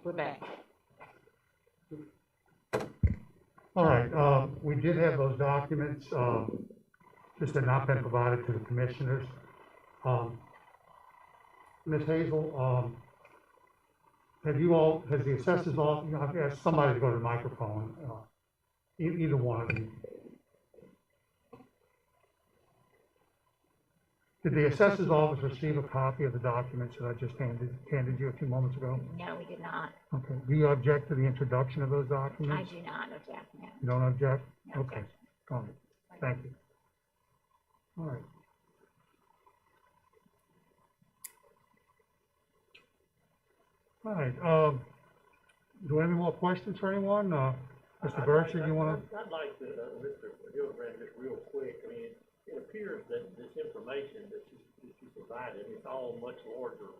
We're back. All right, we did have those documents, just had not been provided to the commissioners. Ms. Hazel, has the assessors all, I've asked somebody to go to the microphone, either one of you. Did the assessor's office receive a copy of the documents that I just handed you a few moments ago? No, we did not. Okay, do you object to the introduction of those I documents? do not object, no. You don't object? No Okay, all right, thank you. All right. All right, do we have any more questions for anyone? Mr. Burchett, you want to? I'd like to, Mr. Gillibrand, just real quick. I mean, it appears that this information that you provided is all much larger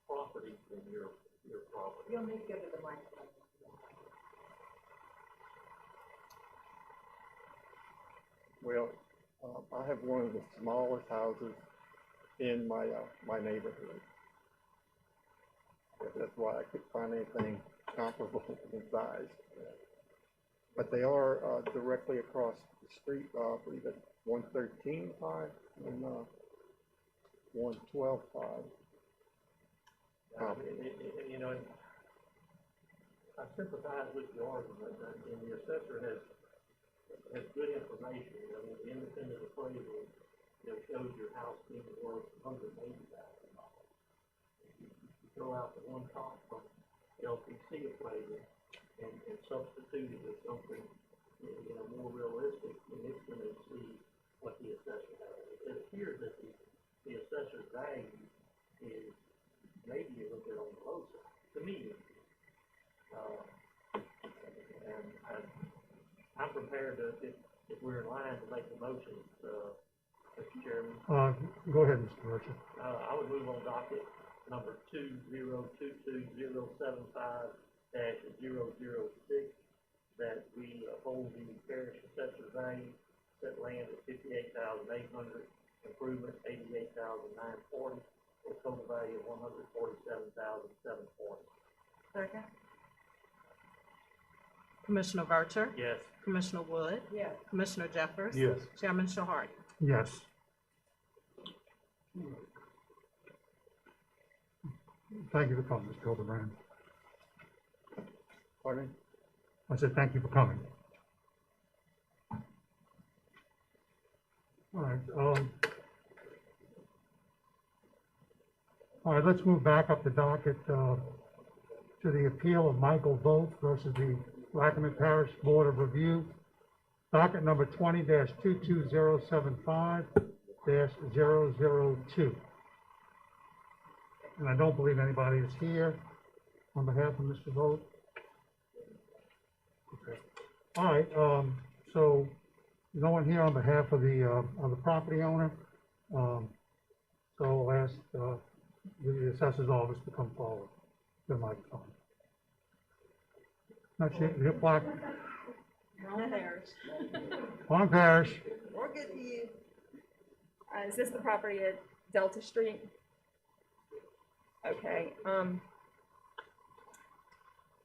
properties than your property. You'll need to go to the microphone. Well, I have one of the smallest houses in my my neighborhood. That's why I couldn't find anything comparable in size. But they are directly across the street, I believe at 113.5 and 112.5. And you know, I sympathize with the argument, and the assessor has good information. I mean, the independent appraisal, shows your house being worth $180,000. You throw out the one comp from LPC appraisal and substitute it with something, more realistic, and it's going to exceed what the assessor has. It appears that the assessor's value is maybe a little bit on the low side, to me. And I'm prepared to, if we're in line, to make the motion, Mr. Chairman. Go ahead, Mr. Burchett. I would move on docket number 2022-075-006, that we hold the parish assessor's value, set land at $58,800, improvement $88,940, for a total value of $147,740. Second? Commissioner Vercher, Yes. Commissioner Wood, Yes. Commissioner Jeffers, Yes. Chairman Shahart. Yes. Thank you for coming, Mr. Hildebrand. Pardon me? I said thank you for coming. All right, let's move back up the docket to the appeal of Michael Volk versus the Plaquemine Parish Board of Review. Docket number 20-22075-002. And I don't believe anybody is here on behalf of Mr. Volk. Okay. All right, so no one here on behalf of the property owner. So I'll ask the assessor's office to come forward to the microphone. Not your plaque. Wrong parish. On Parish. We're good to you. Is this the property at Delta Street? Okay,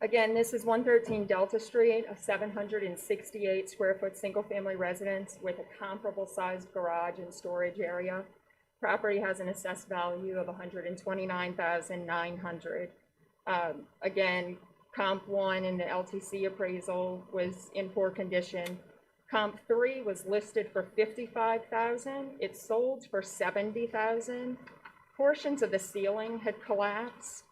again, this is 113 Delta Street, a 768 square foot single-family residence with a comparable sized garage and storage area. Property has an assessed value of $129,900. Again, Comp 1 in the LTC appraisal was in poor condition. Comp 3 was listed for $55,000. It sold for $70,000. Portions of the ceiling had collapsed,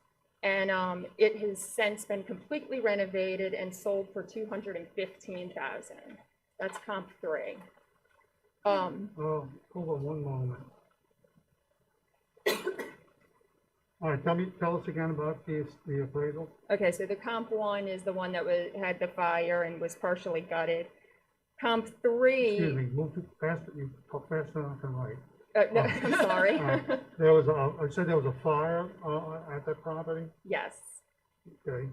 and it has since been completely renovated and sold for $215,000. That's Comp 3. Hold on one moment. All right, tell us again about the appraisal. Okay, so the Comp 1 is the one that had the fire and was partially gutted. Comp 3. Excuse me, move too fast. You talk faster than I can write. No, I'm sorry. There was I said there was a fire at that property. Yes. Okay.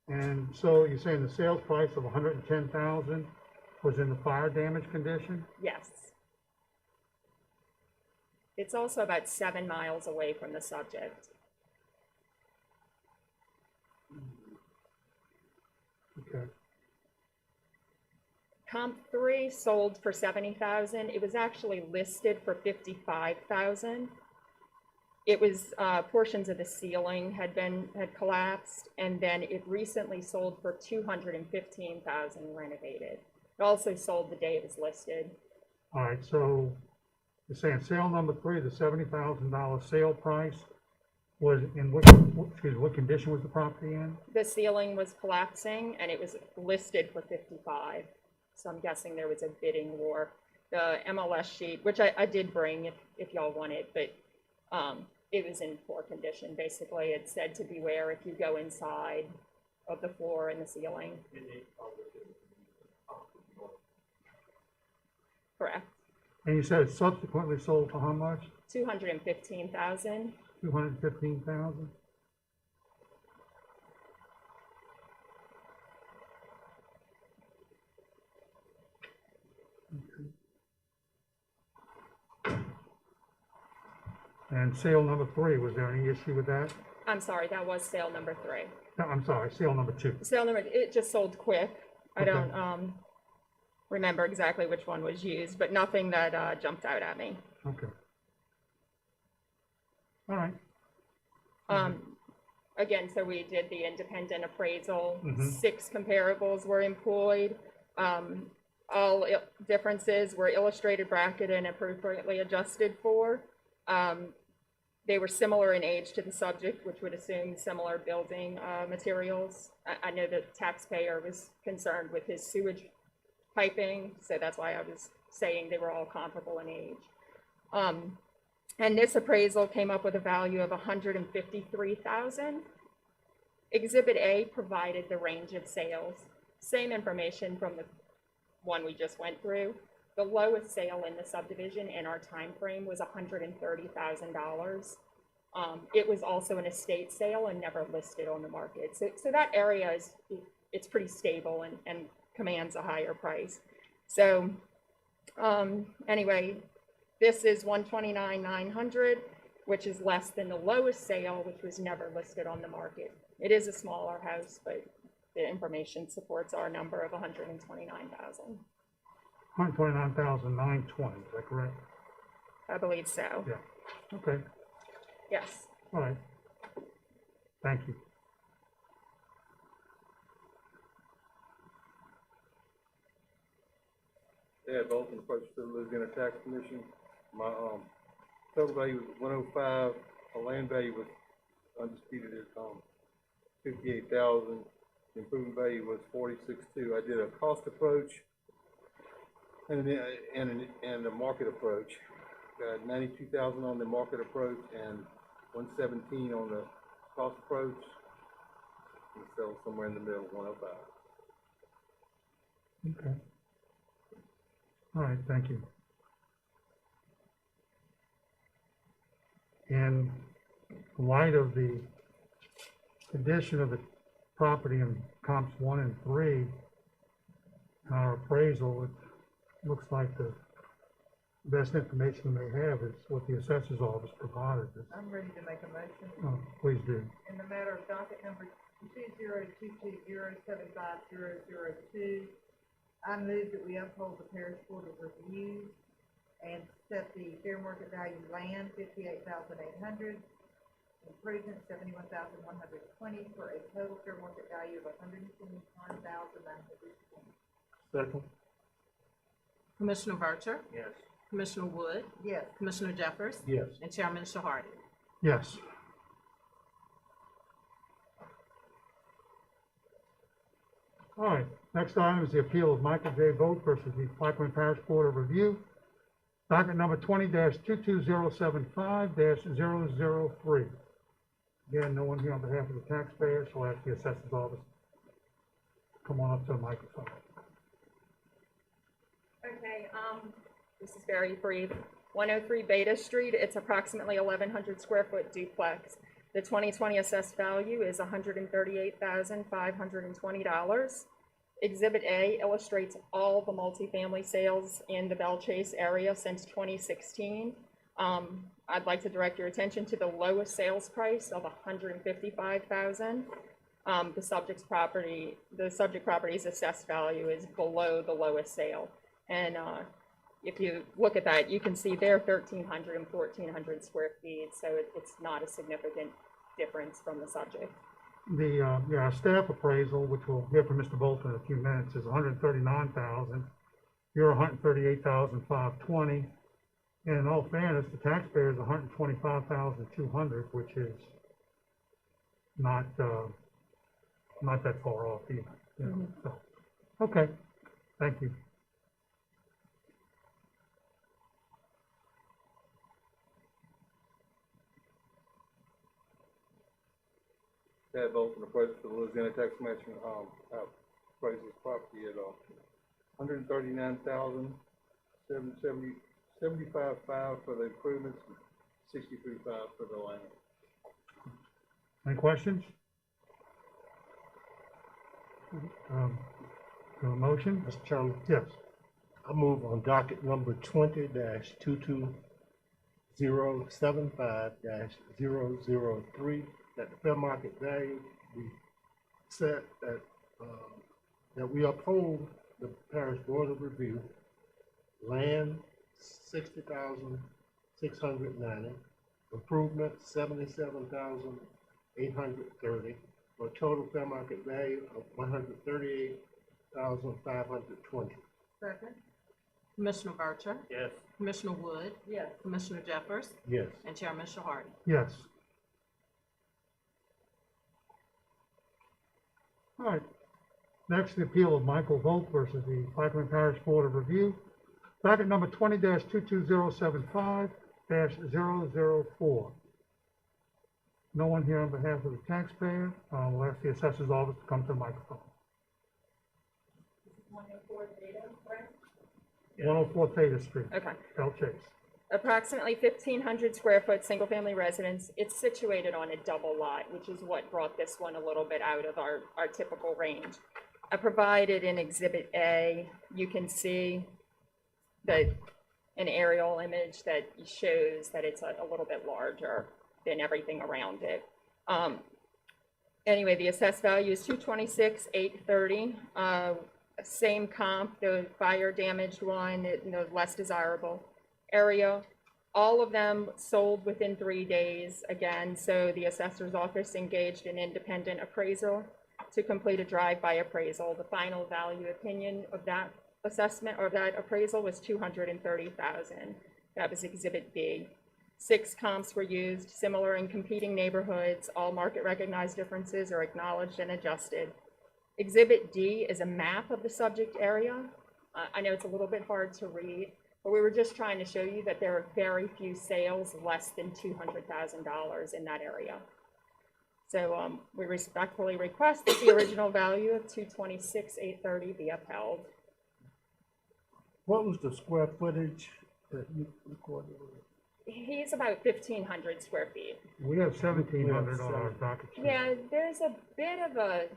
And so you're saying the sales price of $110,000 was in the fire damage condition? Yes. It's also about 7 miles away from the subject. comp 3 sold for 70,000. It was actually listed for 55,000. It was, portions of the ceiling had collapsed, and then it recently sold for 215,000 renovated. It also sold the day it was listed. All right, so you're saying sale number 3, the $70,000 sale price was in what condition was the property in? The ceiling was collapsing, and it was listed for 55. So I'm guessing there was a bidding war. The MLS sheet, which I did bring if y'all want it, but it was in poor condition. Basically, it said to beware if you go inside of the floor and the ceiling. Correct. And you said it subsequently sold for how much? 215,000. 215,000? And sale number 3, was there any issue with that? I'm sorry, that was sale number 3. No, I'm sorry, sale number 2. Sale number, it just sold quick. I Okay. don't remember exactly which one was used, but nothing that jumped out at me. Okay. All right. Again, so we did the independent appraisal. Mhm. 6 comparables were employed. All differences were illustrated, bracketed, and appropriately adjusted for. They were similar in age to the subject, which would assume similar building materials. I know the taxpayer was concerned with his sewage piping, so that's why I was saying they were all comparable in age. And this appraisal came up with a value of $153,000. Exhibit A provided the range of sales. Same information from the one we just went through. The lowest sale in the subdivision in our time frame was $130,000. It was also an estate sale and never listed on the market. So that area it's pretty stable and commands a higher price. So anyway, this is $129,900, which is less than the lowest sale, which was never listed on the market. It is a smaller house, but the information supports our number of $129,000. 129,920, is that correct? I believe so. Yeah. Okay, Yes. all right. Thank you. Ed Bolton, approach to the Louisiana Tax Commission. My total value was 105. My land value was undisputed at 58,000. The improvement value was 46.2. I did a cost approach and a market approach. Got 92,000 on the market approach and 117 on the cost approach. And sell somewhere in the middle, 105. Okay. All right, thank you. In light of the condition of the property in comps 1 and 3, our appraisal, it looks like the best information we have is what the assessor's office provided us. I'm ready to make a motion. Please do. In the matter of docket number 2022075002, I move that we uphold the Parish Board of Review and set the fair market value land $58,800, improvement $71,120 for a total fair market value of $129,920. Second? Commissioner Vercher, Yes. Commissioner Wood, Yes. Commissioner Jeffers, Yes. and Chairman Shahardy. Yes. All right, next item is the appeal of Michael J. Volk versus the Plaquemine Parish Board of Review. Docket number 20-22075-003. Again, no one here on behalf of the taxpayer, so I'll ask the assessor's office. Come on up to the microphone. Okay, this is very brief. 103 Beta Street, it's approximately 1,100 square foot duplex. The 2020 assessed value is $138,520. Exhibit A illustrates all the multifamily sales in the Belle Chase area since 2016. I'd like to direct your attention to the lowest sales price of $155,000. The subject property's assessed value is below the lowest sale. And, if you look at that, you can see they're 1,300 and 1,400 square feet, so it's not a significant difference from the subject. The, our staff appraisal, which we'll hear from Mr. Bolton in a few minutes, is 139,000. You're 138,520. And in all fairness, the taxpayer is 125,200, which is not that far off either. You know, so, okay, thank you. Chad Bolton, appraiser for the Louisiana Tax Commission, appraises property at, 139,775 for the improvements, and 63,500 for the land. Any questions? A motion? Mr. Chairman, Yes. I move on docket number 20-22075-003 that the fair market value be set at, that we uphold the Parish Board of Review, land 60,690, improvements 77,830, for a total fair market value of 138,520. Second? Commissioner Vercher, Yes. Commissioner Wood, Yes. Commissioner Jeffers, Yes. and Chairman Shahardy. Yes. All right. Next, the appeal of Michael Volk versus the Plaquemine Parish Board of Review. Docket number 20-22075-004. No one here on behalf of the taxpayer. We'll ask the assessor's office to come to the microphone. 104 Theta Street, Okay. Bell Chase. Approximately 1,500 square foot, single-family residence. It's situated on a double lot, which is what brought this one a little bit out of our typical range. I provided in Exhibit A, you can see an aerial image that shows that it's a little bit larger than everything around it. Anyway, the assessed value is 226,830. Same comp, the fire damaged one, the less desirable area. All of them sold within 3 days again, so the assessor's office engaged an independent appraisal to complete a drive-by appraisal. The final value opinion of that assessment or that appraisal was $230,000. That was Exhibit B. 6 comps were used, similar in competing neighborhoods. All market recognized differences are acknowledged and adjusted. Exhibit D is a map of the subject area. I know it's a little bit hard to read, but we were just trying to show you that there are very few sales less than $200,000 in that area. So we respectfully request that the original value of $226,830 be upheld. What was the square footage that you recorded? He's about 1,500 square feet. We have 1,700 on our docket sheet. Yeah, there's a bit of a,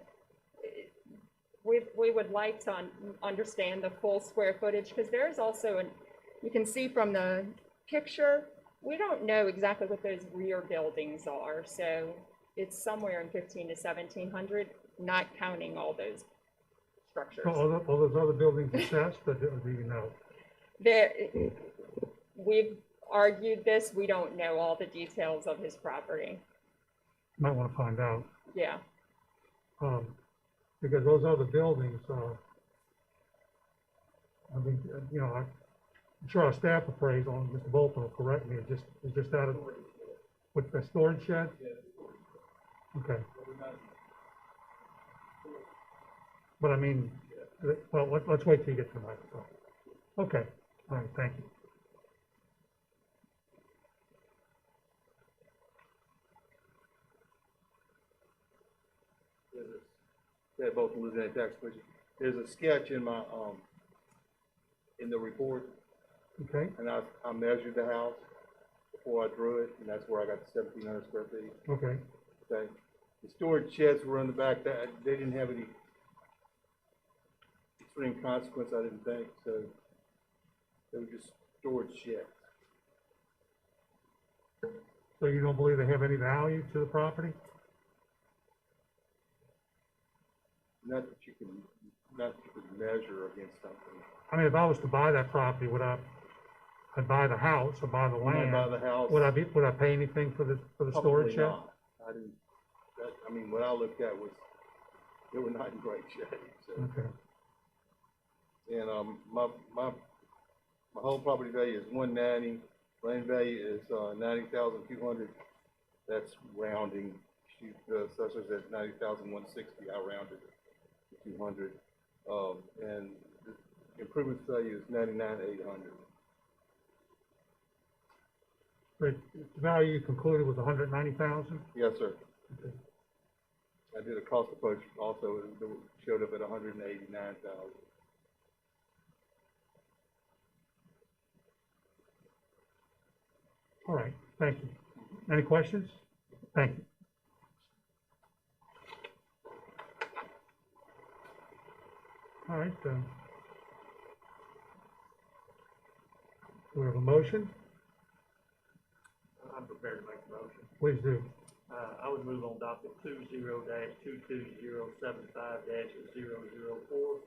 we would like to understand the full square footage, because there's also you can see from the picture, we don't know exactly what those rear buildings are, so it's somewhere in 1,500 to 1,700, not counting all those structures. So all those other buildings assessed, or do you know? We've argued this, we don't know all the details of his property. Might want to find out. Yeah. Because those other buildings, I mean, you know, I'm sure our staff appraisal, and Mr. Bolton will correct me, is just out of, with the storage shed? Okay. But I mean, well, let's wait till you get to the microphone. Okay, all right, thank you. Chad Bolton, Louisiana Tax Commission. There's a sketch in my, in the report, Okay, and I measured the house before I drew it, and that's where I got the 1,700 square feet. okay. Okay. The storage sheds were in the back, they didn't have any extreme consequence, I didn't think, so they were just storage sheds. So you don't believe they have any value to the property? not that you can measure against something. I mean, if I was to buy that property, I'd buy the house or buy the When I land? buy the house, Would I pay anything for the probably storage shed? not. I didn't, I mean, what I looked at was, they were not in great shape, so. Okay, And, my whole property value is 190, land value is, 90,200. That's rounding. The assessor's at 90,160, I rounded it to 200. And the improvement value is 99,800. but the value you concluded was 190,000? Yes, sir. Okay. I did a cost approach also, it showed up at 189,000. All right, thank you. Any questions? Thank you. All right, do we have a motion? I'm prepared to make a motion. Please do. I would move on docket 20-22075-004,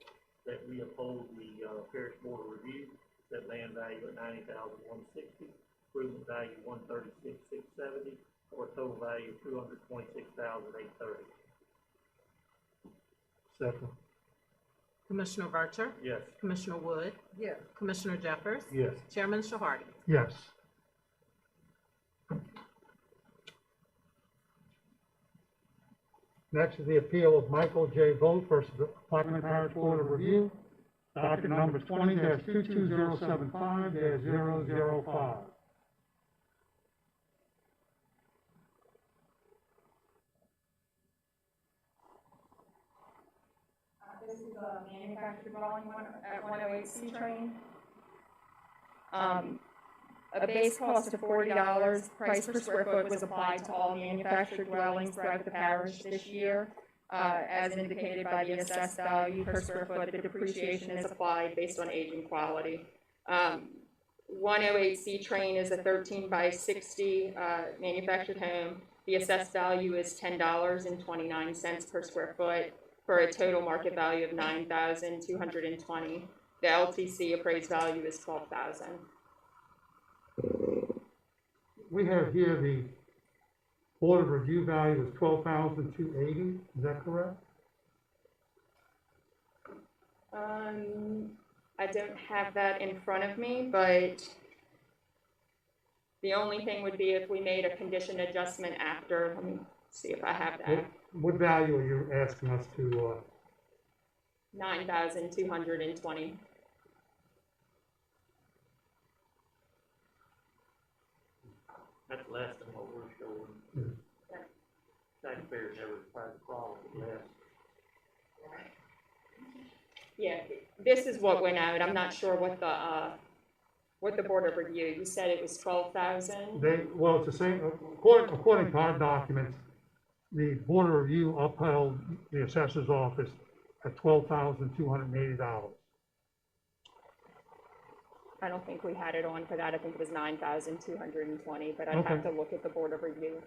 that we uphold the, Parish Board of Review, set land value at 90,160, improvement value 136,670, or a total value of 226,830. Second. Commissioner Vercher, Yes. Commissioner Wood, Yes. Commissioner Jeffers, Yes. Chairman Shahardy. Yes. Next is the appeal of Michael J. Volk versus the Plaquemine Parish Board of Review, docket number 20-22075-005. This is a manufactured dwelling at 108 C Train. A base cost of $40, price per square foot was applied to all manufactured dwellings throughout the parish this year. As indicated by the assessed value per square foot, the depreciation is applied based on age and quality. 108 C Train is a 13 by 60 manufactured home. The assessed value is $10.29 per square foot, for a total market value of $9,220. The LTC appraised value is $12,000. We have here the Board of Review value is $12,280, is that correct? I don't have that in front of me, but the only thing would be if we made a condition adjustment after. Let me see if I have that. What value are you asking us to, 9,220. That's less than what we're showing. Mhm. Taxpayers never find a problem with less. Yeah, this is what went out. I'm not sure what the Board of Review, you said it was 12,000? well, it's the same, according to our documents, the Board of Review upheld the assessor's office at $12,280. I don't think we had it on for that. I think it was 9,220, but I'd have Okay. to look at the Board of Review.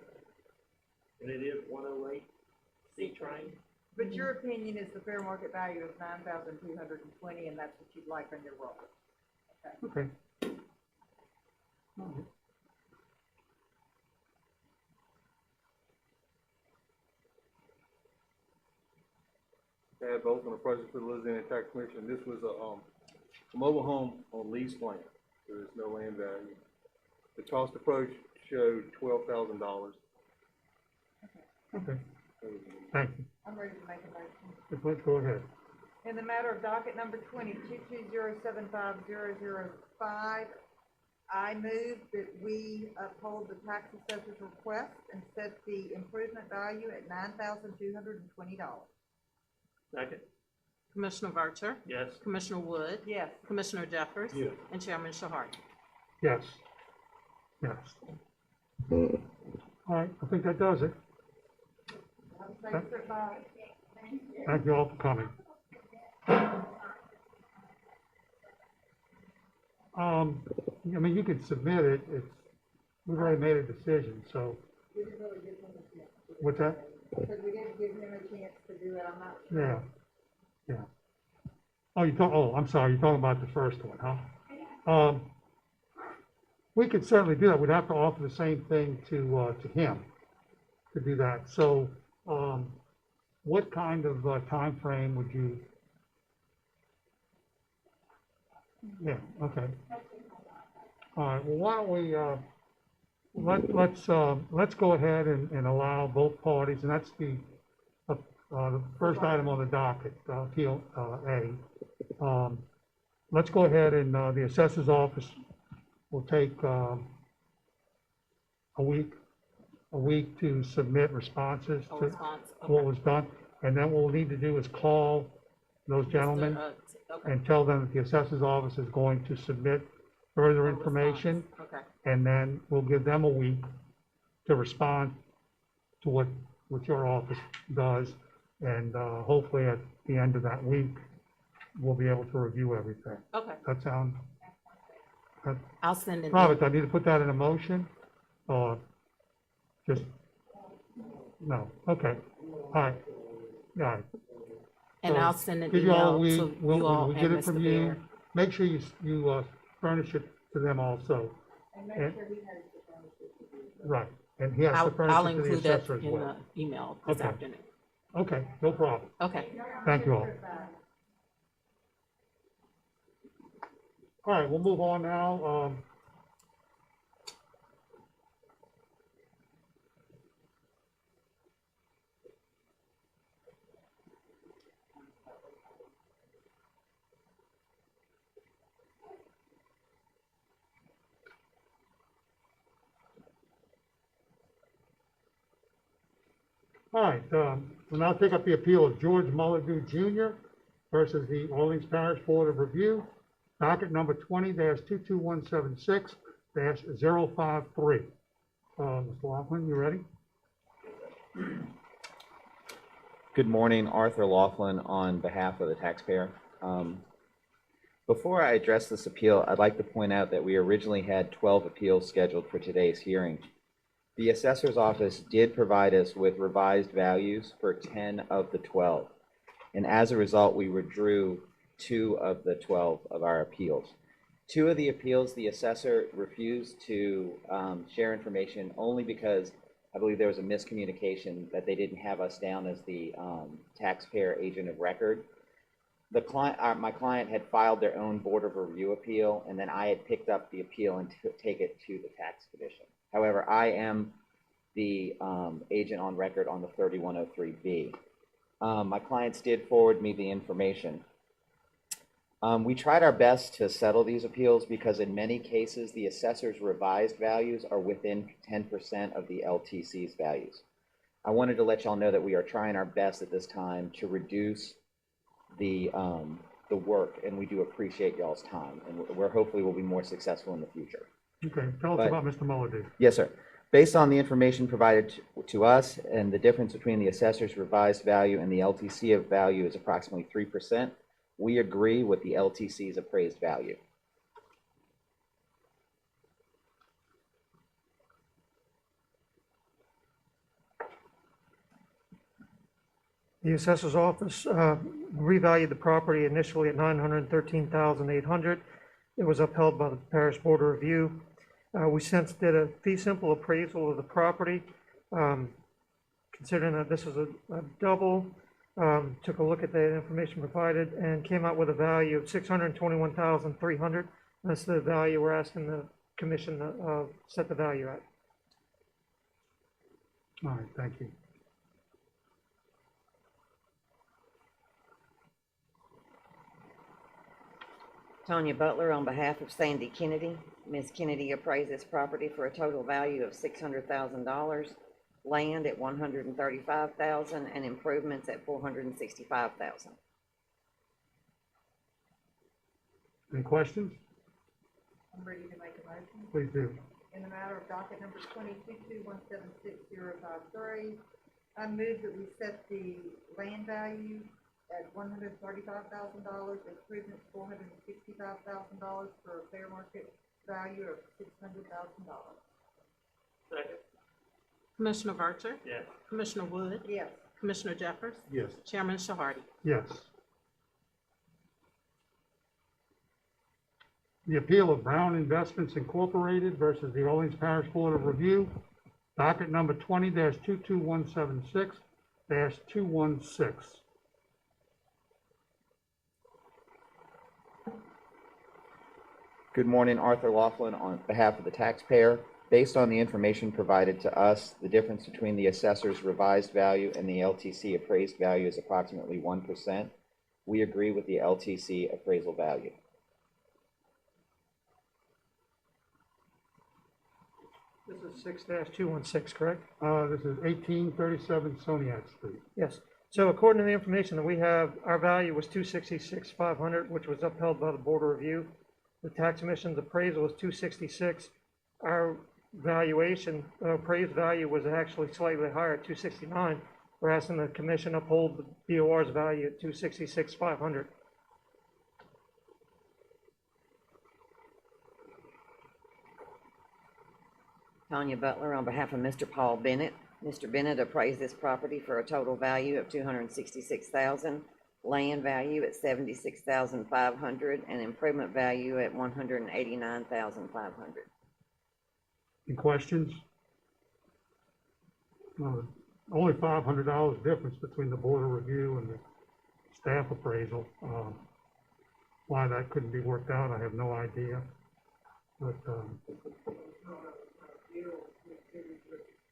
And it is 108 C Train? But your opinion is the fair market value is 9,220, and that's what you'd like on your roll. Okay. All right. I had both on the project for the Louisiana Tax Commission. This was a mobile home on lease land. There is no land value. The cost approach showed $12,000. Okay, thank you. I'm ready to make a motion. Let's go ahead. In the matter of docket number 20-22075-005, I move that we uphold the tax assessor's request and set the improvement value at $9,220. Second? Commissioner Vercher, Yes. Commissioner Wood, Yes. Commissioner Jeffers, Yes. and Chairman Shahardy. Yes. Yes. All right, I think that does it. Have a safe trip back. Thank you all for coming. I mean, you can submit it, we've already made a decision, so, We didn't really give him a chance. what's that? Because we didn't give him a chance to do it, I'm not sure. Yeah, Yeah. I'm sorry, you're talking about the first one, huh? We could certainly do that. We'd have to offer the same thing to him to do that. So, what kind of, timeframe would you? Yeah, okay. All right, well, why don't we, let's go ahead and allow both parties, and that's the first item on the docket, appeal, A. Let's go ahead and, the assessor's office will take, a week to submit responses A to response, what okay. was done. And then what we'll need to do is call those gentlemen Okay. and tell them that the assessor's office is going to submit further A information. response, okay, And then we'll give them a week to respond to what your office does. And, hopefully at the end of that week, we'll be able to review everything. okay. That sound? I'll send it. Robert, do I need to put that in a motion? Or just, no, okay, all right, all right. And So, I'll send an give you all a email week. to We'll- you all we and get it from Mr. you. Bear. Make sure you furnish it to them also. And And- make sure he has the furniture. Right, and he has to I'll furnish it to the include that assessor as in well. the email this Okay. afternoon. Okay, no problem. Okay, Thank you all. All right, we'll move on now. All right, we'll now take up the appeal of George Mulligan Jr. versus the Orleans Parish Board of Review, docket number 20-22176-053. Mr. Laughlin, you ready? Good morning, Arthur Laughlin on behalf of the taxpayer. Before I address this appeal, I'd like to point out that we originally had 12 appeals scheduled for today's hearing. The assessor's office did provide us with revised values for 10 of the 12. And as a result, we withdrew 2 of the 12 of our appeals. 2 of the appeals, the assessor refused to share information only because I believe there was a miscommunication that they didn't have us down as the taxpayer agent of record. The client, my client had filed their own Board of Review appeal, and then I had picked up the appeal and take it to the tax commission. However, I am the agent on record on the 3103B. My clients did forward me the information. We tried our best to settle these appeals because in many cases, the assessor's revised values are within 10% of the LTC's values. I wanted to let y'all know that we are trying our best at this time to reduce the work, and we do appreciate y'all's time, and we're hopefully will be more successful in the future. Okay, tell us But- about Mr. Mulligan. Yes, sir. Based on the information provided to us and the difference between the assessor's revised value and the LTC of value is approximately 3%, we agree with the LTC's appraised value. The assessor's office revalued the property initially at $913,800. It was upheld by the Parish Board of Review. We since did a fee simple appraisal of the property. Considering that this is a double, took a look at the information provided and came out with a value of $621,300. That's the value we're asking the commission to set the value at. All right, thank you. Tanya Butler on behalf of Sandy Kennedy. Ms. Kennedy appraised this property for a total value of $600,000, land at $135,000, and improvements at $465,000. Any questions? I'm ready to make a motion. Please do. In the matter of docket number 22-2176053, I move that we set the land value at $135,000, improvements $465,000 for a fair market value of $600,000. Second. Commissioner Vercher, Yes. Commissioner Wood, Yes. Commissioner Jeffers, Yes. Chairman Shahardy. Yes. the appeal of Brown Investments Incorporated versus the Orleans Parish Board of Review, docket number 20-22176-216. Good morning, Arthur Laughlin on behalf of the taxpayer. Based on the information provided to us, the difference between the assessor's revised value and the LTC appraised value is approximately 1%. We agree with the LTC appraisal value. This is 6-216, correct? This is 1837 Soniac Street. Yes. So according to the information that we have, our value was 266,500, which was upheld by the Board of Review. The tax commission's appraisal was 266. Our valuation, appraised value was actually slightly higher at 269. We're asking the commission uphold the BOR's value at 266,500. Tanya Butler on behalf of Mr. Paul Bennett. Mr. Bennett appraised this property for a total value of $266,000, land value at $76,500, and improvement value at $189,500. Any questions? Only $500 difference between the Board of Review and the staff appraisal. Why that couldn't be worked out, I have no idea. But,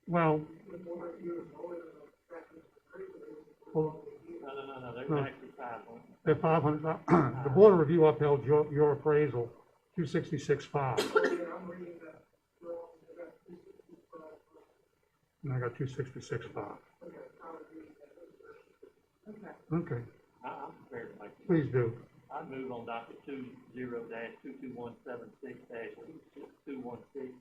well, No, there's No. actually 500. the 500, the Board of Review upheld your appraisal, 266.5. And I got 266.5. Okay, I'm prepared to make it. please do. I move on docket 20-22176-2216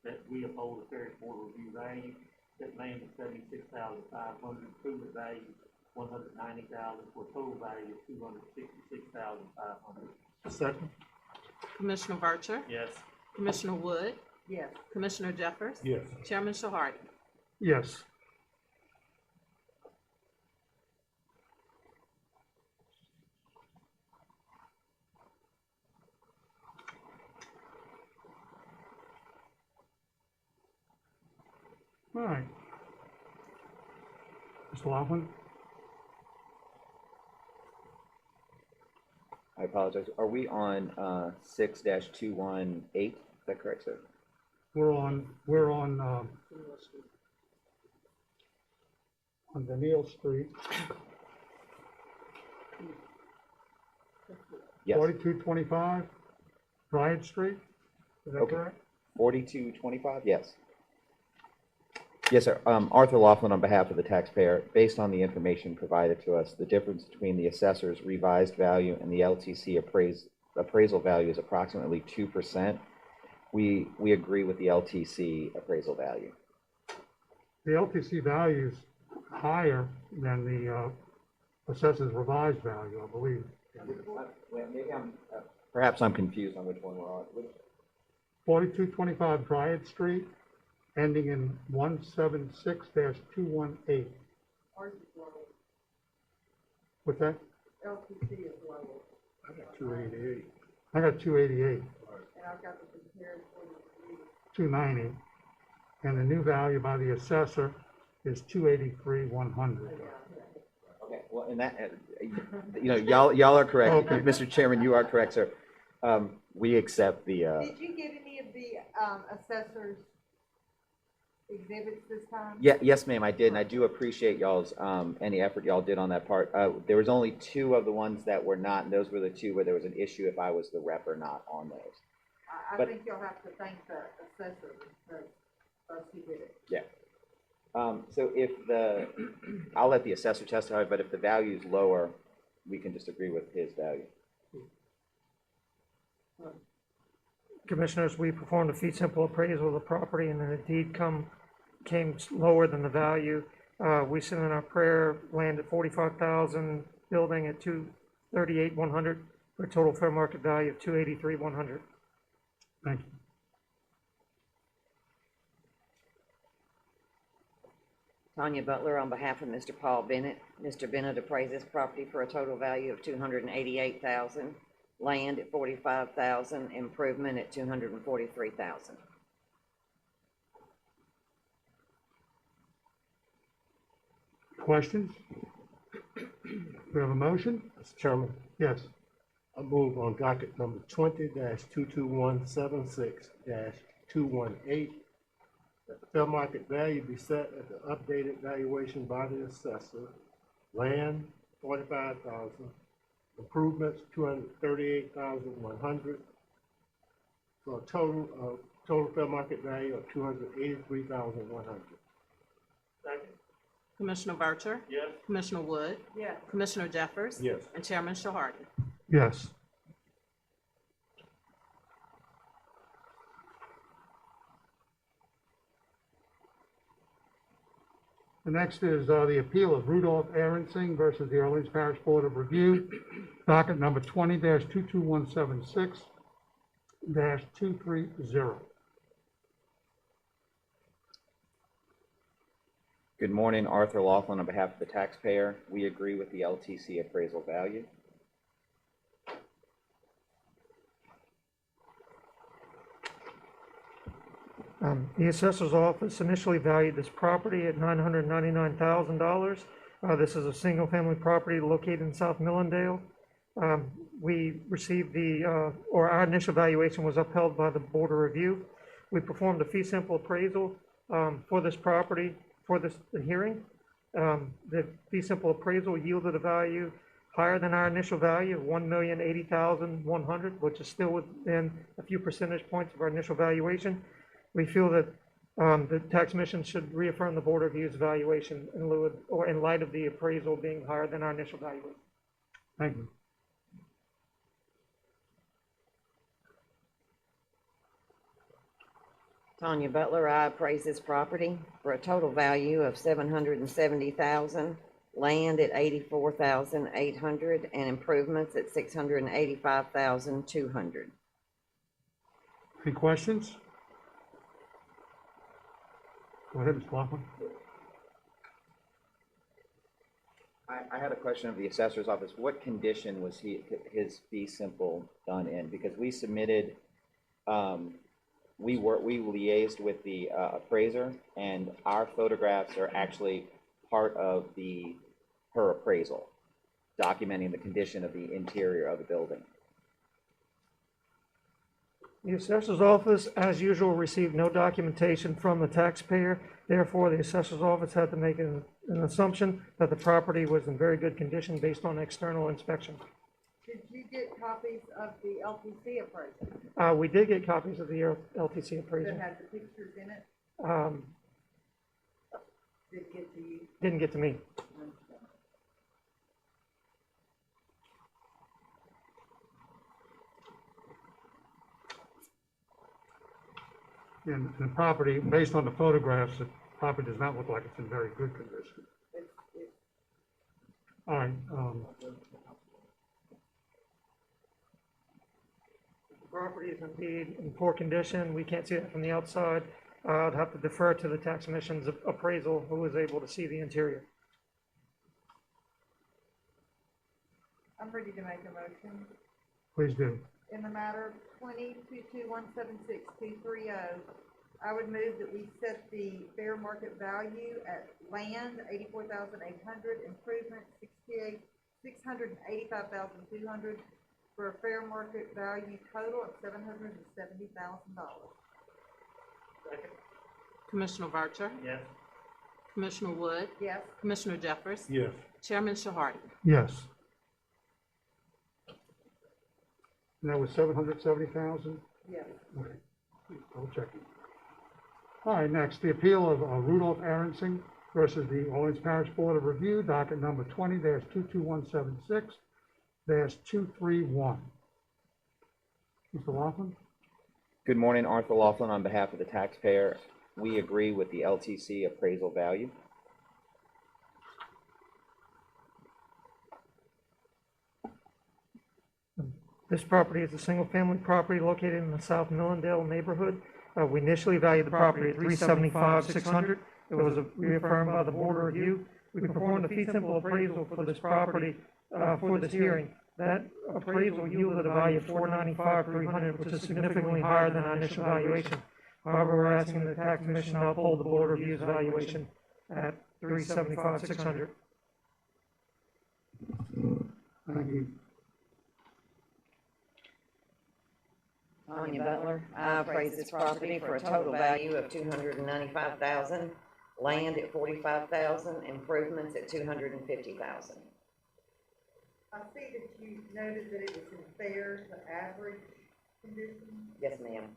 that we uphold the Parish Board Review value, that land is $76,500, improvement value $190,000, for a total value of $266,500. Second? Commissioner Vercher, Yes. Commissioner Wood, Yes. Commissioner Jeffers, Yes. Chairman Shahardi. Yes. All right. Mr. Laughlin? I apologize. Are we on 6-218? Is that correct, sir? We're on Daniel Street, Yes. 4225 Bryant Street, is that Okay. correct? 4225? Yes. Yes, sir. Arthur Laughlin on behalf of the taxpayer. Based on the information provided to us, the difference between the assessor's revised value and the LTC appraisal value is approximately 2%. We agree with the LTC appraisal value. The LTC value is higher than the assessor's revised value, I believe. Perhaps I'm confused on which one we're on. 4225 Dryad Street, ending in 176-218. Ours is lower. What's that? LTC is lower, I got 288. I got 288, and I've got the Parish Board of Review. 290, and the new value by the assessor is 283,100. Okay, well, in that, y'all are correct. Okay. Mr. Chairman, you are correct, sir. We accept the, Did you get any of the, assessors exhibits this time? yes, ma'am, I did, and I do appreciate y'all's, any effort y'all did on that part. There was only 2 of the ones that were not, and those were the 2 where there was an issue if I was the rep or not on those. I But- think you'll have to thank the assessor, because he did it. Yeah. So if I'll let the assessor testify, but if the value is lower, we can just agree with his value. Commissioners, we performed a fee simple appraisal of the property, and then the deed came lower than the value. We sent in our prayer, land at 45,000, building at 238,100, for a total fair market value of 283,100. Thank you. Tanya Butler on behalf of Mr. Paul Bennett. Mr. Bennett appraised this property for a total value of $288,000, land at 45,000, improvement at 243,000. Questions? We have a motion? Mr. Chairman, Yes. I move on docket number 20-22176-218 that the fair market value be set at the updated valuation by the assessor. Land, 45,000. Improvements, 238,100. For a total fair market value of 283,100. Second? Commissioner Vercher, Yes. Commissioner Wood, Yes. Commissioner Jeffers. Yes. And Chairman Shahardi. Yes. The next is the appeal of Rudolph Aaronsing versus the Orleans Parish Board of Review, docket number 20-22176-230. Good morning, Arthur Laughlin on behalf of the taxpayer. We agree with the LTC appraisal value. The assessor's office initially valued this property at $999,000. This is a single-family property located in South Millendale. We received our initial valuation was upheld by the Board of Review. We performed a fee simple appraisal for this property, for this hearing. The fee simple appraisal yielded a value higher than our initial value of $1,080,100, which is still within a few percentage points of our initial valuation. We feel that the tax commission should reaffirm the Board of Review's valuation in lieu of, or in light of the appraisal being higher than our initial valuation. Thank you. Tanya Butler, I appraise this property for a total value of $770,000, land at $84,800, and improvements at $685,200. Any questions? Go ahead, Mr. Laughlin. I had a question of the assessor's office. What condition was his fee simple done in? Because we submitted, we liaised with the appraiser, and our photographs are actually part of her appraisal, documenting the condition of the interior of the building. The assessor's office, as usual, received no documentation from the taxpayer. Therefore, the assessor's office had to make an assumption that the property was in very good condition based on external inspection. Did you get copies of the LTC appraisal We did get copies of the LTC that appraisal. had the pictures in it? Did it get to you? Didn't get to me. And the property, based on the photographs, the property does not look like it's in very good condition. All right, The property is indeed in poor condition. We can't see it from the outside. I'd have to defer to the tax commission's appraisal, who was able to see the interior. I'm ready to make a motion. please do. In the matter of 20-22176-230, I would move that we set the fair market value at land, $84,800, improvement, $685,200, for a fair market value total of $770,000. Commissioner Vercher, Yes. Commissioner Wood, Yes. Commissioner Jeffers. Yes. Chairman Shahardi. Yes. And that was 770,000? Yes. Okay, I'll check it. All right, next, the appeal of Rudolph Aaronsing versus the Orleans Parish Board of Review, docket number 20-22176-231. Mr. Laughlin? Good morning, Arthur Laughlin on behalf of the taxpayer. We agree with the LTC appraisal value. This property is a single-family property located in the South Millendale neighborhood. We initially valued the property at $375,600. It was reaffirmed by the Board of Review. We performed a fee simple appraisal for this property for this hearing. That appraisal yielded a value of $495,300, which is significantly higher than our initial valuation. However, we're asking the tax commission to uphold the board review's valuation at $375,600. Thank you. Tanya Butler, I appraise this property for a total value of $295,000, land at $45,000, improvements at $250,000. I see that you noted that it was in fair to average condition. Yes, ma'am.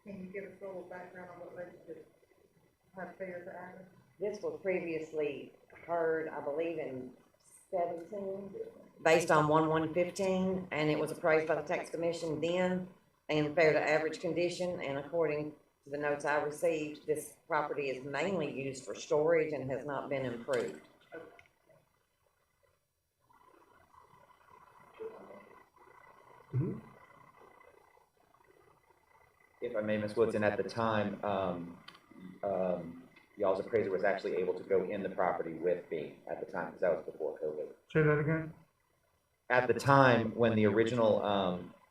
Can you give us a little background on what led you to have fair to average? This was previously heard, I believe, in 17, based on 1/115, and it was appraised by the tax commission then in fair to average condition, and according to the notes I received, this property is mainly used for storage and has not been improved. If I may, Ms. Woodson, at the time, y'all's appraiser was actually able to go in the property with me at the time, because that was before COVID. Say that again? At the time, when the original,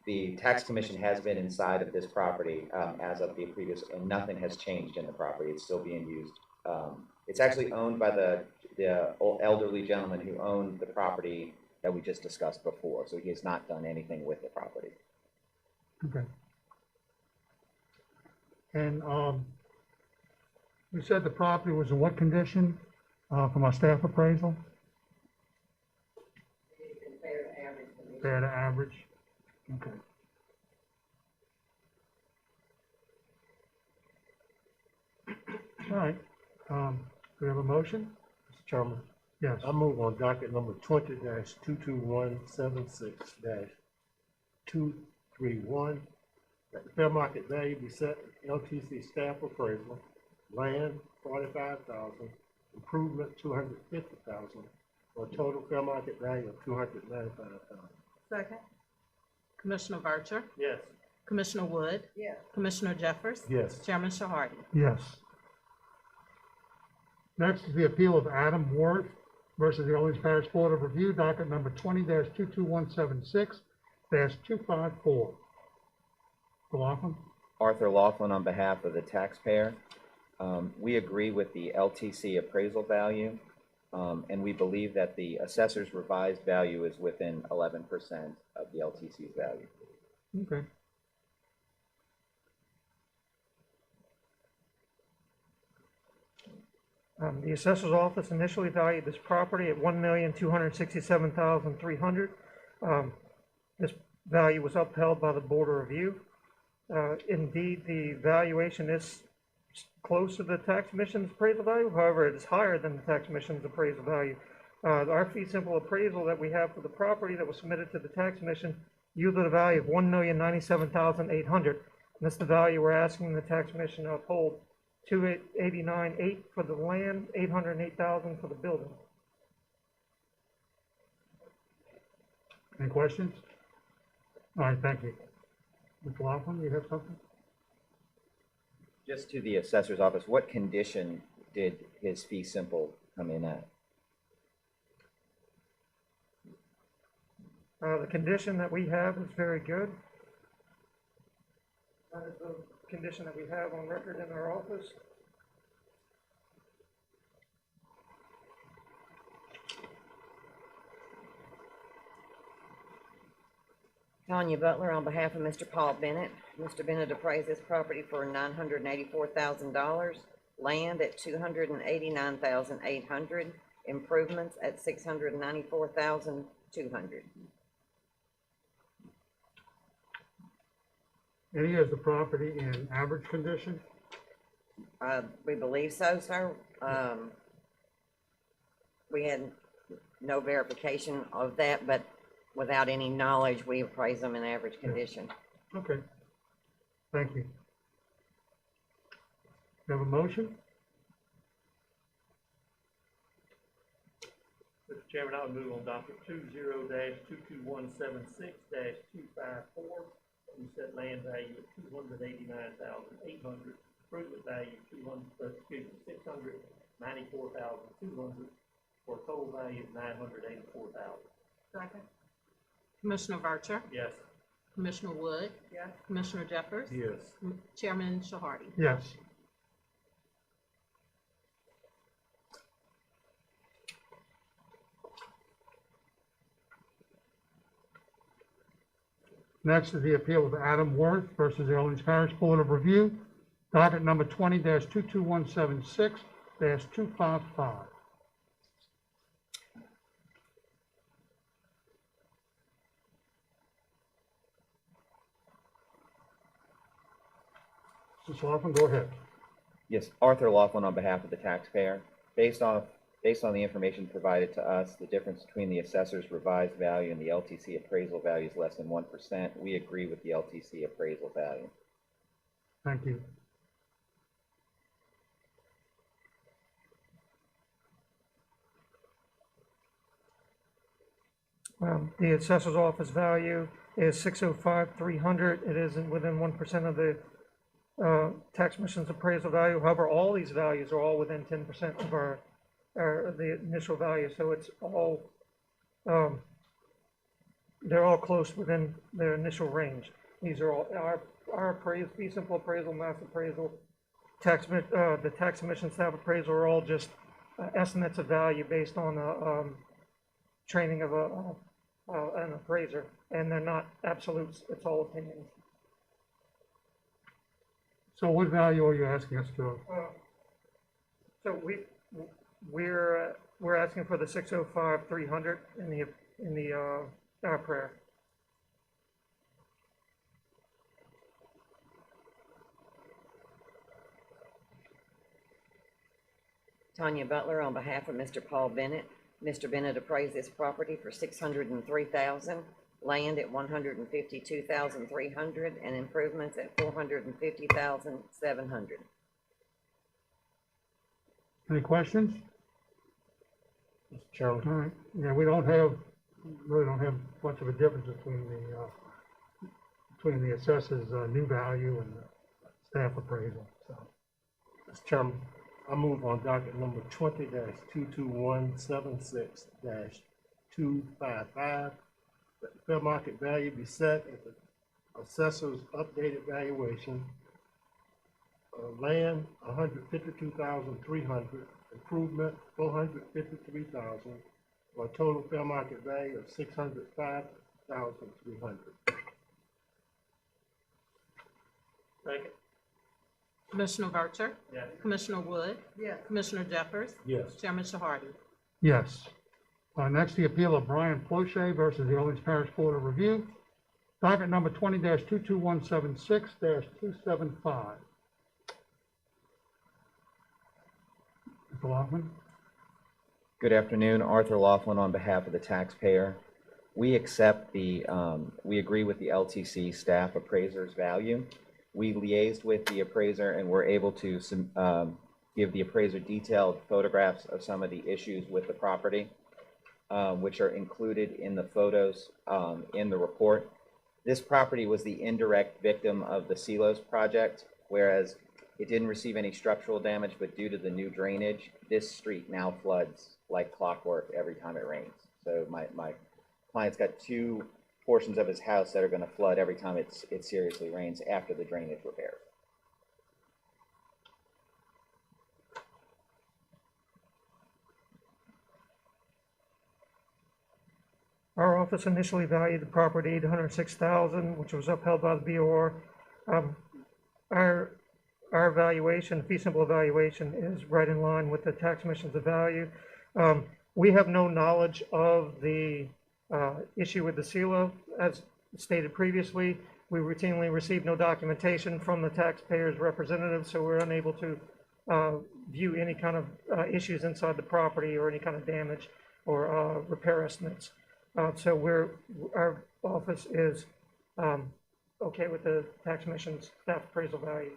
the tax commission has been inside of this property, as of the previous, and nothing has changed in the property, it's still being used. It's actually owned by the elderly gentleman who owned the property that we just discussed before, so he has not done anything with the property. Okay. And, you said the property was in what condition, from our staff appraisal? Fair to average condition. Fair to average? Okay. All right, do we have a motion? Mr. Chairman, Yes. I move on docket number 20-22176-231, that the fair market value be set at LTC staff appraisal, land $45,000, improvement $250,000, for a total fair market value of $295,000. Second? Commissioner Vercher, Yes. Commissioner Wood, Yes. Commissioner Jeffers, Yes. Chairman Shahardy. Yes. Next is the appeal of Adam Worth versus the Orleans Parish Board of Review, docket number 20-22176-254. Mr. Laughlin? Arthur Laughlin on behalf of the taxpayer. We agree with the LTC appraisal value, and we believe that the assessor's revised value is within 11% of the LTC's value. Okay. The assessor's office initially valued this property at $1,267,300. This value was upheld by the Board of Review. Indeed, the valuation is close to the tax commission's appraisal value, however, it is higher than the tax commission's appraisal value. Our fee simple appraisal that we have for the property that was submitted to the tax commission yielded a value of $1,097,800. That's the value we're asking the tax commission to uphold. $289,800 for the land, $808,000 for the building. Any questions? All right, thank you. Mr. Laughlin, you have something? Just to the assessor's office, what condition did his fee simple come in at? The condition that we have is very good. That is the condition that we have on record in our office. Tanya Butler on behalf of Mr. Paul Bennett. Mr. Bennett appraised this property for $984,000, land at $289,800, improvements at $694,200. And he has the property in average condition? We believe so, sir. We had no verification of that, but without any knowledge, we appraise them in average condition. Okay. Thank you. You have a motion? Mr. Chairman, I would move on docket 20-22176-254. We set land value at $289,800, improvement value $694,200 for a total total value of $984,000. Second. Commissioner Vercher, Yes. Commissioner Wood, Yes. Commissioner Jeffers, Yes. Chairman Shahardy. Yes. Next is the appeal of Adam Worth versus the Orleans Parish Board of Review, docket number 20-22176-255. Mr. Laughlin, go ahead. Yes, Arthur Laughlin on behalf of the taxpayer. Based on the information provided to us, the difference between the assessor's revised value and the LTC appraisal value is less than 1%. We agree with the LTC appraisal value. Thank you. The assessor's office value is 605,300. It isn't within 1% of the tax commission's appraisal value. However, all these values are all within 10% of the initial value, so it's all, they're all close within their initial range. These are all our appraisal, fee simple appraisal, mass appraisal, the tax commission staff appraisal are all just estimates of value based on training of an appraiser, and they're not absolutes, it's all opinions. So what value are you asking us to? So we're asking for the 605,300 in our prayer. Tanya Butler on behalf of Mr. Paul Bennett. Mr. Bennett appraised this property for $603,000, land at $152,300, and improvements at $450,700. Any questions? Mr. Chairman. All right, yeah, we really don't have much of a difference between the assessor's new value and the staff appraisal, so. Mr. Chairman, I move on docket number 20-22176-255, that the fair market value be set at the assessor's updated valuation. Land, $152,300, improvement, $453,000, for a total fair market value of $605,300. Second. Commissioner Vercher, Yes. Commissioner Wood, Yes. Commissioner Jeffers, Yes. Chairman Shahardy. Yes. Next, the appeal of Brian Plochet versus the Orleans Parish Board of Review, docket number 20-22176-275. Mr. Laughlin? Good afternoon, Arthur Laughlin on behalf of the taxpayer. We agree with the LTC staff appraiser's value. We liaised with the appraiser and were able to give the appraiser detailed photographs of some of the issues with the property, which are included in the photos in the report. This property was the indirect victim of the Silos project, whereas it didn't receive any structural damage, but due to the new drainage, this street now floods like clockwork every time it rains. So my client's got two portions of his house that are going to flood every time it seriously rains after the drainage repairs. Our office initially valued the property at $806,000, which was upheld by the BOR. Our valuation, fee simple evaluation, is right in line with the tax commission's value. We have no knowledge of the issue with the silo. As stated previously, we routinely receive no documentation from the taxpayer's representative, so we're unable to view any kind of issues inside the property or any kind of damage or repair estimates. So our office is okay with the tax commission's staff appraisal value.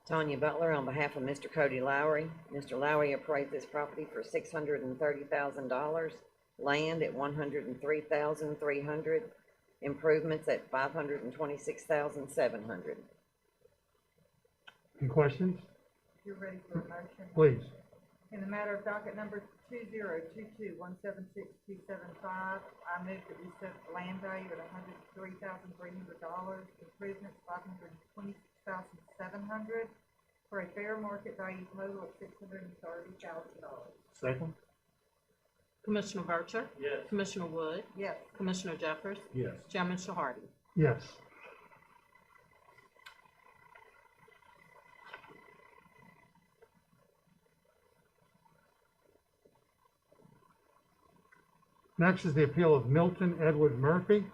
Tanya Butler on behalf of Mr. Cody Lowry. Mr. Lowry appraised this property for $630,000, land at $103,300, improvements at $526,700. Any questions? You're ready for a motion? Please. In the matter of docket number 2022-176-275, I move that we set the land value at $103,300, improvements $526,700, for a fair market value total of $630,000. Second? Commissioner Vercher? Yes. Commissioner Wood? Yes. Commissioner Jeffers? Yes. Chairman Shahardy? Yes. Next is the appeal of Milton Edward Murphy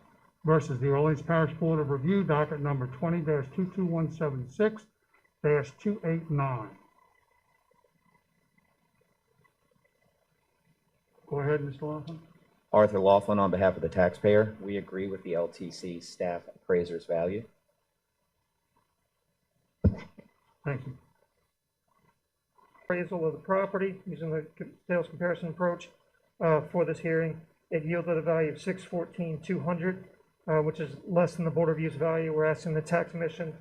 versus the Orleans Parish Board of Review, docket number 20-22176-289. Go ahead, Mr. Laughlin. Arthur Laughlin on behalf of the taxpayer. We agree with the LTC staff appraiser's value. Thank you. Appraisal of the property using the sales comparison approach for this hearing. It yielded a value of $614,200, which is less than the Board of Review's value. We're asking the tax commission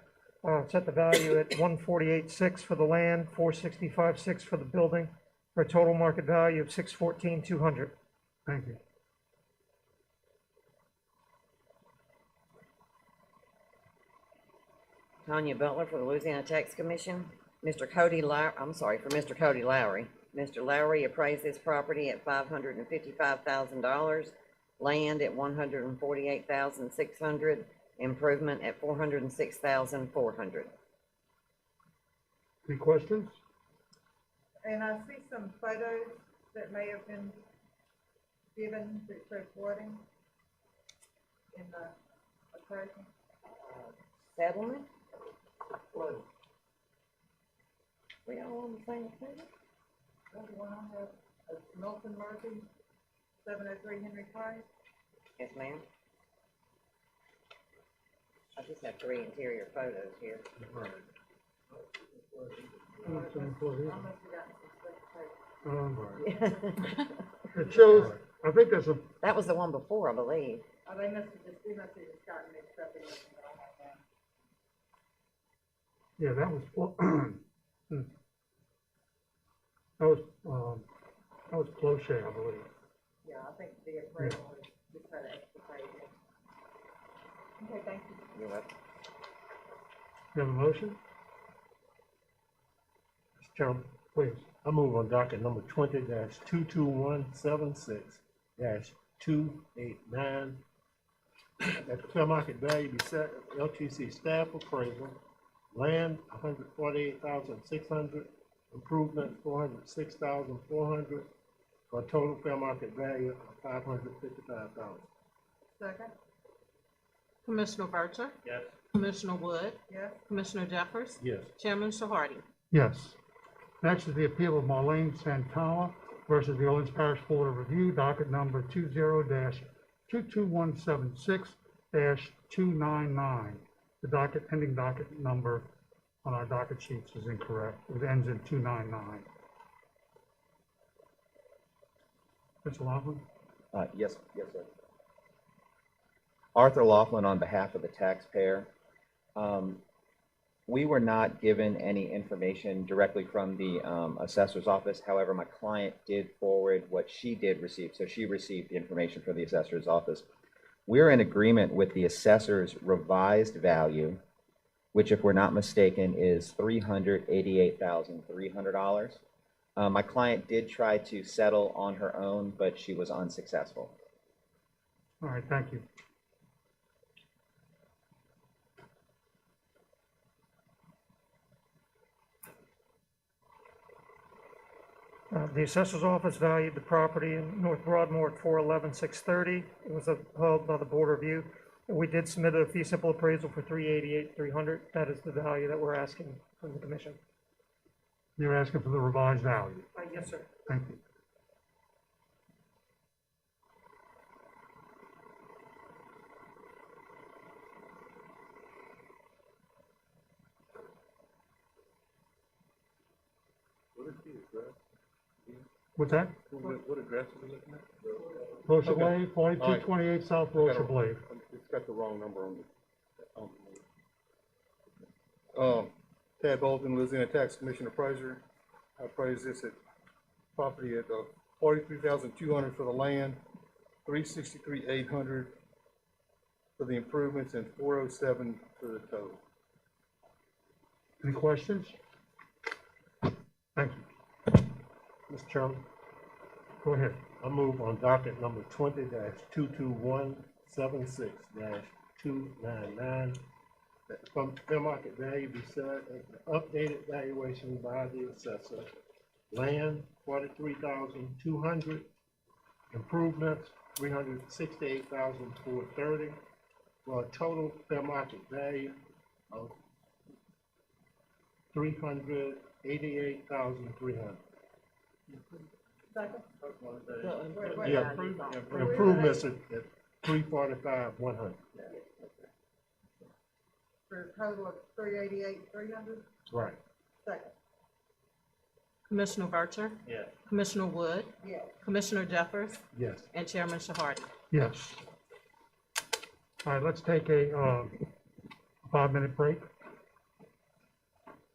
set the value at $148,600 for the land, $465,600 for the building, for a total market value of $614,200. Thank you. Tanya Butler for the Louisiana Tax Commission. Mr. Cody Lowry, for Mr. Cody Lowry. Mr. Lowry appraised this property at $555,000, land at $148,600, improvement at $406,400. Any questions? And I see some photos that may have been given that show flooding in the appraisal. Settlement? We all on the same page? That's the one I have, Milton Murphy, 703 Henry Parish. Yes, ma'am. I just have 3 interior photos here. I must have gotten some stuff taken. It shows, I think there's a, That was the one before, I believe. Oh, they must have just gotten mixed up in this one that I have now. yeah, that was, that was Clocher, I believe. Yeah, I think the appraisal was just had an extra page. Okay, thank you. You're welcome. You have a motion? Mr. Chairman, Please. I move on docket number 20-22176-289, that the fair market value be set at LTC staff appraisal, land $148,600, improvement $406,400, for a total fair market value of $555,000. Second? Commissioner Vercher? Yes. Commissioner Wood? Yes. Commissioner Jeffers? Yes. Chairman Shahardy? Yes. Next is the appeal of Marlene Santala versus the Orleans Parish Board of Review, docket number 20-22176-299. The docket, ending docket number on our docket sheets is incorrect. It ends in 299. Mr. Laughlin? Yes, sir. Arthur Laughlin on behalf of the taxpayer. We were not given any information directly from the assessor's office. However, my client did forward what she did receive. So she received the information from the assessor's office. We're in agreement with the assessor's revised value, which, if we're not mistaken, is $388,300. My client did try to settle on her own, but she was unsuccessful. All right, thank you. The assessor's office valued the property in North Broadmoor at $411,630. It was upheld by the Board of Review. We did submit a fee simple appraisal for $388,300. That is the value that we're asking from the commission. You're asking for the revised value. Yes, sir. Thank you. What is the address? What's that? What address are we looking at? Rocha Okay. Blade, 4228 South Rocha Blade. It's got the wrong number on the, Tad Bolton, Louisiana Tax Commission Appraiser. I appraised this at property at $43,200 for the land, $363,800 for the improvements, and $407 for the total. Any questions? Thank you. Mr. Chairman, Go ahead. I move on docket number 20-22176-299 that the fair market value be set as the updated valuation by the assessor. Land, 43,200. Improvements, 368,430, for a total fair market value of 388,300. Second? Wait, Yeah, improvements at 345,100. For a total of 388,300. Right. Second? Commissioner Vercher, Yes. Commissioner Wood, Yes. Commissioner Jeffers, Yes. and Chairman Shahardi. Yes. All right, let's take a 5-minute break.